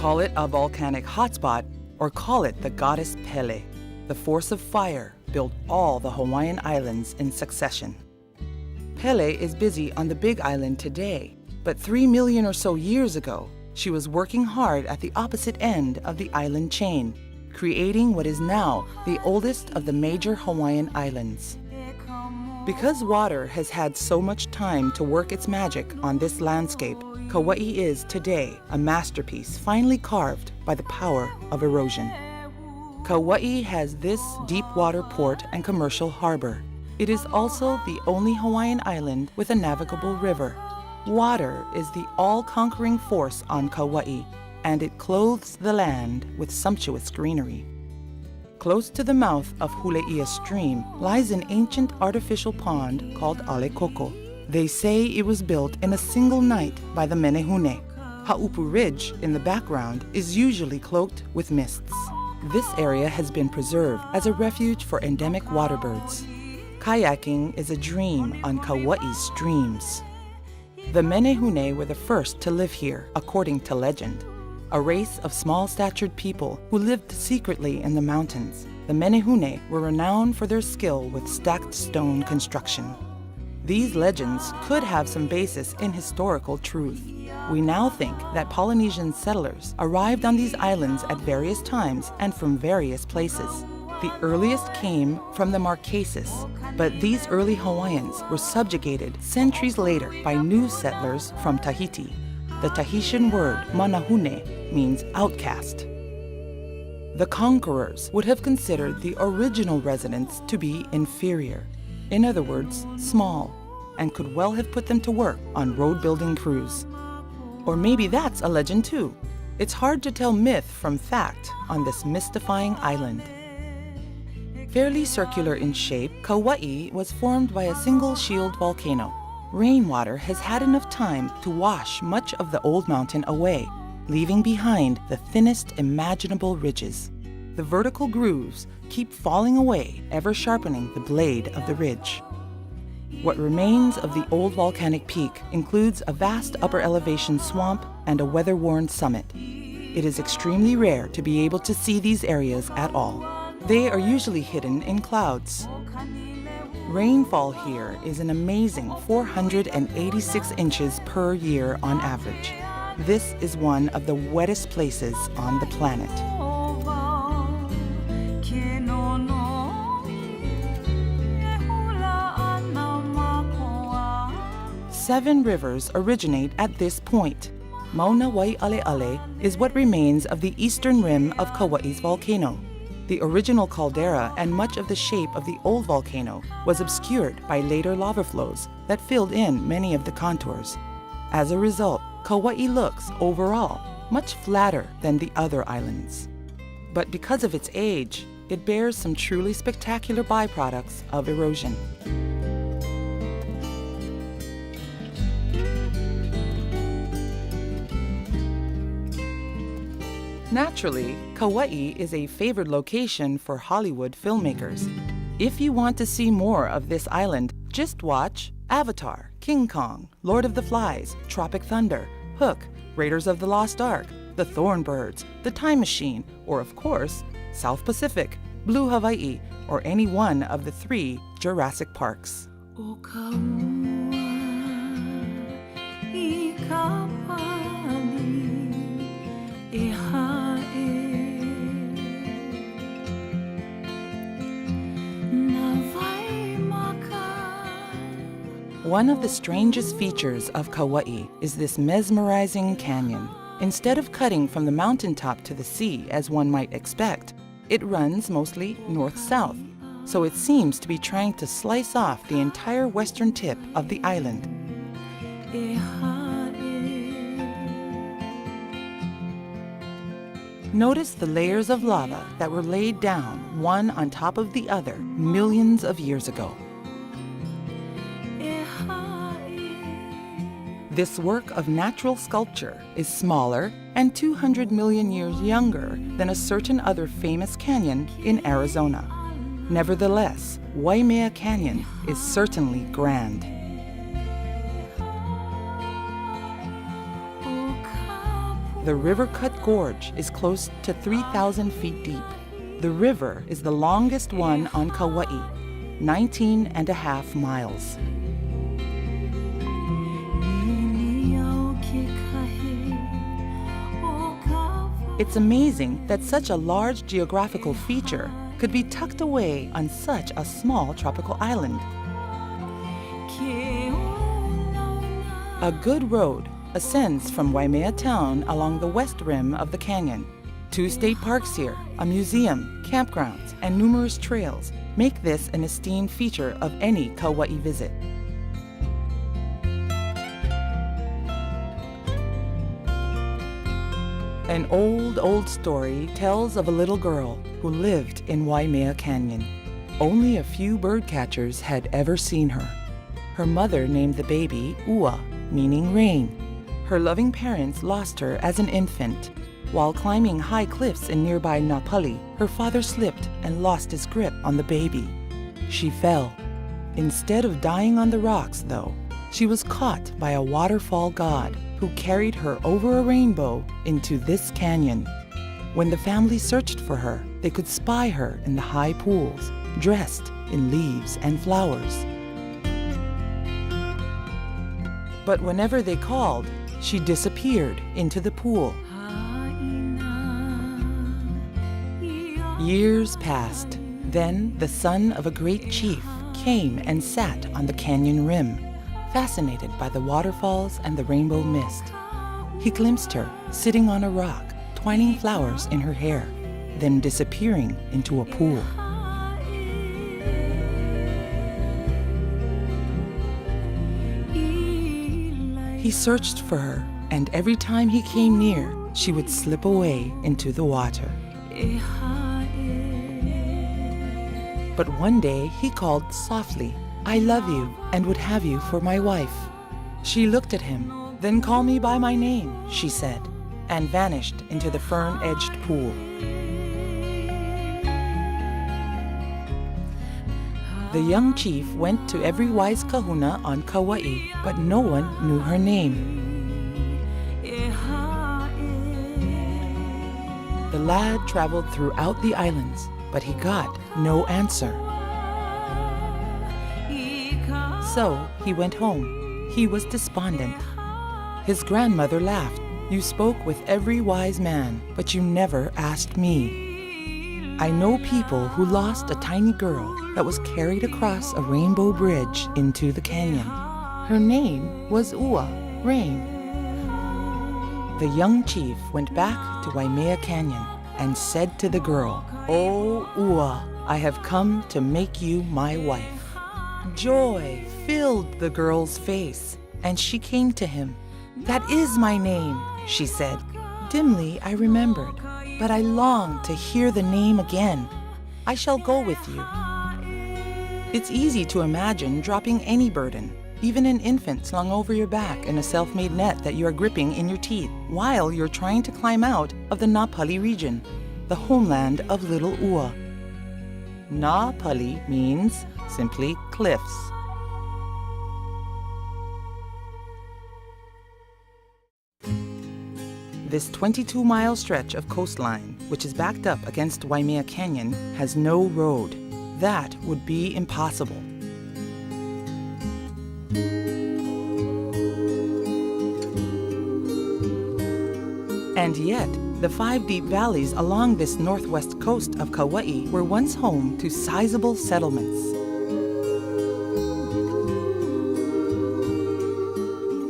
Call it a volcanic hotspot, or call it the goddess Pele. The force of fire built all the Hawaiian islands in succession. Pele is busy on the Big Island today, but 3 million or so years ago, she was working hard at the opposite end of the island chain, creating what is now the oldest of the major Hawaiian islands. Because water has had so much time to work its magic on this landscape, Kauai is today a masterpiece finely carved by the power of erosion. Kauai has this deep water port and commercial harbor. It is also the only Hawaiian island with a navigable river. Water is the all-conquering force on Kauai, and it clothes the land with sumptuous greenery. Close to the mouth of Huleia Stream lies an ancient artificial pond called Ale Koko. They say it was built in a single night by the Menehune. Haupu Ridge in the background is usually cloaked with mists. This area has been preserved as a refuge for endemic waterbirds. Kayaking is a dream on Kauai's streams. The Menehune were the first to live here, according to legend. A race of small-statured people who lived secretly in the mountains. The Menehune were renowned for their skill with stacked stone construction. These legends could have some basis in historical truth. We now think that Polynesian settlers arrived on these islands at various times and from various places. The earliest came from the Marquesas, but these early Hawaiians were subjugated centuries later by new settlers from Tahiti. The Tahitian word manahune means outcast. The conquerors would have considered the original residents to be inferior, in other words, small, and could well have put them to work on road-building crews. Or maybe that's a legend too. It's hard to tell myth from fact on this mystifying island. Fairly circular in shape, Kauai was formed by a single shield volcano. Rainwater has had enough time to wash much of the old mountain away, leaving behind the thinnest imaginable ridges. The vertical grooves keep falling away, ever sharpening the blade of the ridge. What remains of the old volcanic peak includes a vast upper elevation swamp and a weather-worn summit. It is extremely rare to be able to see these areas at all. They are usually hidden in clouds. Rainfall here is an amazing 486 inches per year on average. This is one of the wettest places on the planet. Seven rivers originate at this point. Mauna Waialeale is what remains of the eastern rim of Kauai's volcano. The original caldera and much of the shape of the old volcano was obscured by later lava flows that filled in many of the contours. As a result, Kauai looks, overall, much flatter than the other islands. But because of its age, it bears some truly spectacular byproducts of erosion. Naturally, Kauai is a favored location for Hollywood filmmakers. If you want to see more of this island, just watch Avatar, King Kong, Lord of the Flies, Tropic Thunder, Hook, Raiders of the Lost Ark, The Thornbirds, The Time Machine, or of course, South Pacific, Blue Hawaii, or any one of the 3 Jurassic Parks. One of the strangest features of Kauai is this mesmerizing canyon. Instead of cutting from the mountaintop to the sea as one might expect, it runs mostly north-south, so it seems to be trying to slice off the entire western tip of the island. Notice the layers of lava that were laid down one on top of the other millions of years ago. This work of natural sculpture is smaller and 200 million years younger than a certain other famous canyon in Arizona. Nevertheless, Waimea Canyon is certainly grand. The river-cut gorge is close to 3,000 feet deep. The river is the longest one on Kauai, 19.5 miles. It's amazing that such a large geographical feature could be tucked away on such a small tropical island. A good road ascends from Waimea town along the west rim of the canyon. 2 state parks here, a museum, campgrounds, and numerous trails make this an esteemed feature of any Kauai visit. An old story tells of a little girl who lived in Waimea Canyon. Only a few bird catchers had ever seen her. Her mother named the baby Ua, meaning rain. Her loving parents lost her as an infant. While climbing high cliffs in nearby Napali, her father slipped and lost his grip on the baby. She fell. Instead of dying on the rocks, though, she was caught by a waterfall god who carried her over a rainbow into this canyon. When the family searched for her, they could spy her in the high pools, dressed in leaves and flowers. But whenever they called, she disappeared into the pool. Years passed. Then the son of a great chief came and sat on the canyon rim, fascinated by the waterfalls and the rainbow mist. He glimpsed her sitting on a rock, twining flowers in her hair, then disappearing into a pool. He searched for her, and every time he came near, she would slip away into the water. But one day he called softly, "I love you and would have you for my wife." She looked at him. "Then call me by my name," she said, and vanished into the fern-edged pool. The young chief went to every wise kahuna on Kauai, but no one knew her name. The lad traveled throughout the islands, but he got no answer. So he went home. He was despondent. His grandmother laughed. "You spoke with every wise man, but you never asked me." I know people who lost a tiny girl that was carried across a rainbow bridge into the canyon. Her name was Ua, Rain. The young chief went back to Waimea Canyon and said to the girl, "Oh, Ua, I have come to make you my wife." Joy filled the girl's face, and she came to him. "That is my name," she said. "Dimly I remembered, but I long to hear the name again. I shall go with you." It's easy to imagine dropping any burden, even an infant slung over your back in a self-made net that you are gripping in your teeth, while you're trying to climb out of the Napali region, the homeland of little Ua. Napali means simply cliffs. This 22-mile stretch of coastline, which is backed up against Waimea Canyon, has no road. That would be impossible. And yet, the 5 deep valleys along this northwest coast of Kauai were once home to sizable settlements.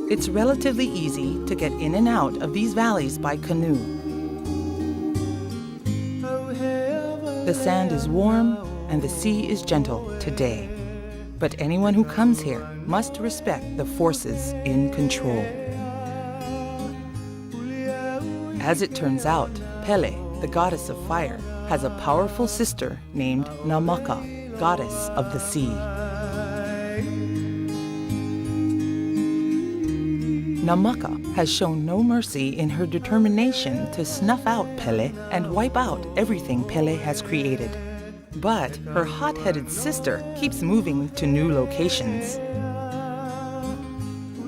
It's relatively easy to get in and out of these valleys by canoe. The sand is warm and the sea is gentle today. But anyone who comes here must respect the forces in control. As it turns out, Pele, the goddess of fire, has a powerful sister named Namaka, goddess of the sea. Namaka has shown no mercy in her determination to snuff out Pele and wipe out everything Pele has created. But her hot-headed sister keeps moving to new locations.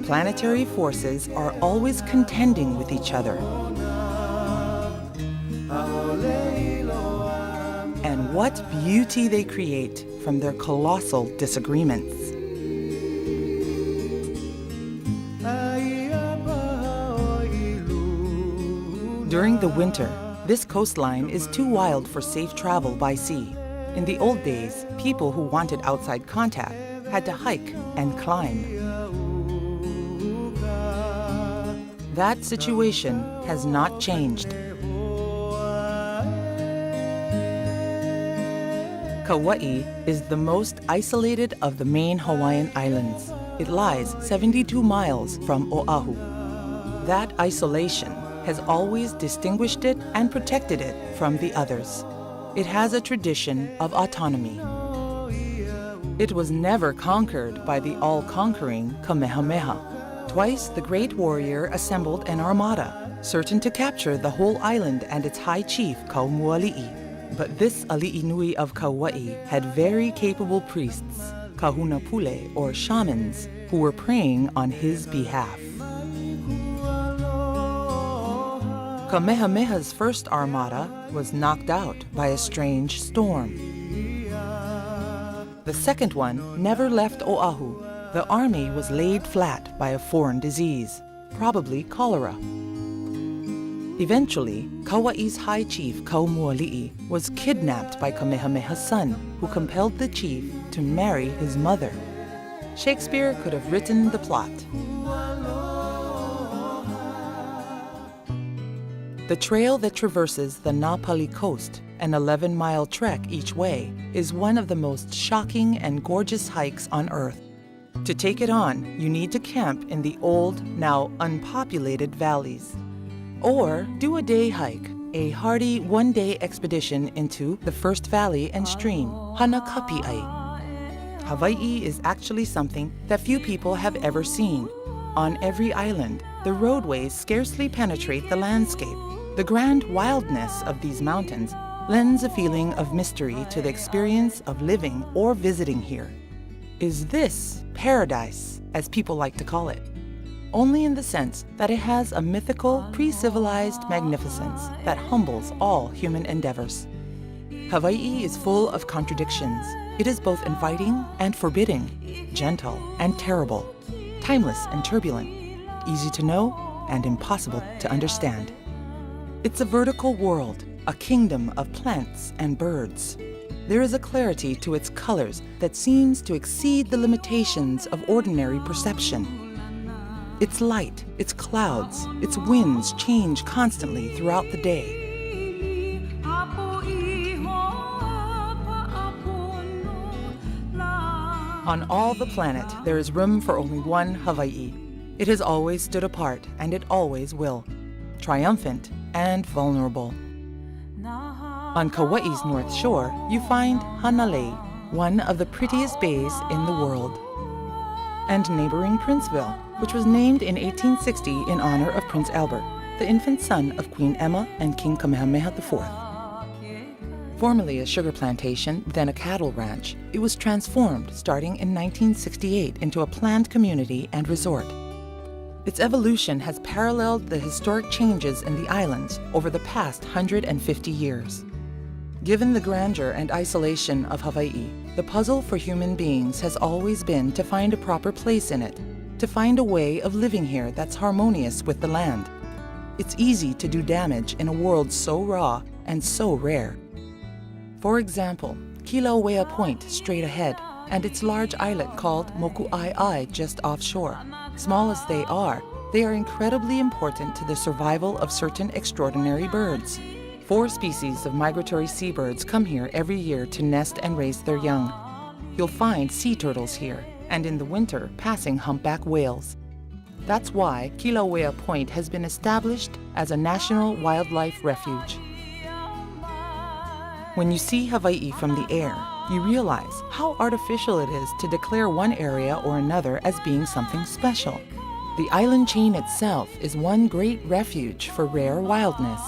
Planetary forces are always contending with each other. what beauty they create from their colossal disagreements. During the winter, this coastline is too wild for safe travel by sea. In the old days, people who wanted outside contact had to hike and climb. That situation has not changed. Kauai is the most isolated of the main Hawaiian islands. It lies 72 miles from Oahu. That isolation has always distinguished it and protected it from the others. It has a tradition of autonomy. It was never conquered by the all-conquering Kamehameha. Twice the great warrior assembled an armada, certain to capture the whole island and its high chief, Kaumuali'i. But this ali'i nui of Kauai had very capable priests, kahunapule or shamans, who were praying on his behalf. Kamehameha's first armada was knocked out by a strange storm. The second one never left Oahu. The army was laid flat by a foreign disease, probably cholera. Eventually, Kauai's high chief, Kaumuali'i, was kidnapped by Kamehameha's son, who compelled the chief to marry his mother. Shakespeare could have written the plot. The trail that traverses the Napali coast, an 11-mile trek each way, is one of the most shocking and gorgeous hikes on Earth. To take it on, you need to camp in the old, now unpopulated valleys. Or do a day hike, a hardy one-day expedition into the first valley and stream, Hanakapi'ai. Hawaii is actually something that few people have ever seen. On every island, the roadways scarcely penetrate the landscape. The grand wildness of these mountains lends a feeling of mystery to the experience of living or visiting here. Is this paradise, as people like to call it? Only in the sense that it has a mythical, pre-civilized magnificence that humbles all human endeavors. Hawaii is full of contradictions. It is both inviting and forbidding, gentle and terrible, timeless and turbulent, easy to know and impossible to understand. It's a vertical world, a kingdom of plants and birds. There is a clarity to its colors that seems to exceed the limitations of ordinary perception. Its light, its clouds, its winds change constantly throughout the day. On all the planet, there is room for only one Hawaii. It has always stood apart, and it always will. Triumphant and vulnerable. On Kauai's north shore, you find Hanalei, one of the prettiest bays in the world, and neighboring Princeville, which was named in 1860 in honor of Prince Albert, the infant son of Queen Emma and King Kamehameha IV. Formerly a sugar plantation, then a cattle ranch, it was transformed starting in 1968 into a planned community and resort. Its evolution has paralleled the historic changes in the islands over the past 150 years. Given the grandeur and isolation of Hawaii, the puzzle for human beings has always been to find a proper place in it, to find a way of living here that's harmonious with the land. It's easy to do damage in a world so raw and so rare. For example, Kilauea Point straight ahead, and its large islet called Moku'ai'ai just offshore. Small as they are incredibly important to the survival of certain extraordinary birds. 4 species of migratory seabirds come here every year to nest and raise their young. You'll find sea turtles here, and in the winter, passing humpback whales. That's why Kilauea Point has been established as a national wildlife refuge. When you see Hawaii from the air, you realize how artificial it is to declare one area or another as being something special. The island chain itself is one great refuge for rare wildness.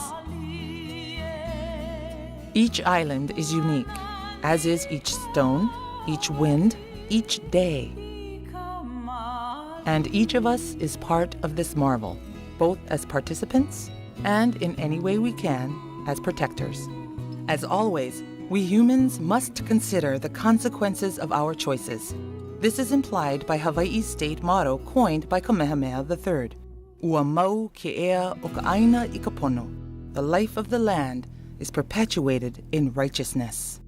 Each island is unique, as is each stone, each wind, each day. And each of us is part of this marvel, both as participants and in any way we can as protectors. As always, We humans must consider the consequences of our choices. This is implied by Hawaii's state motto coined by Kamehameha III. Ua mau ke ea o ka aina I ka pono. The life of the land is perpetuated in righteousness.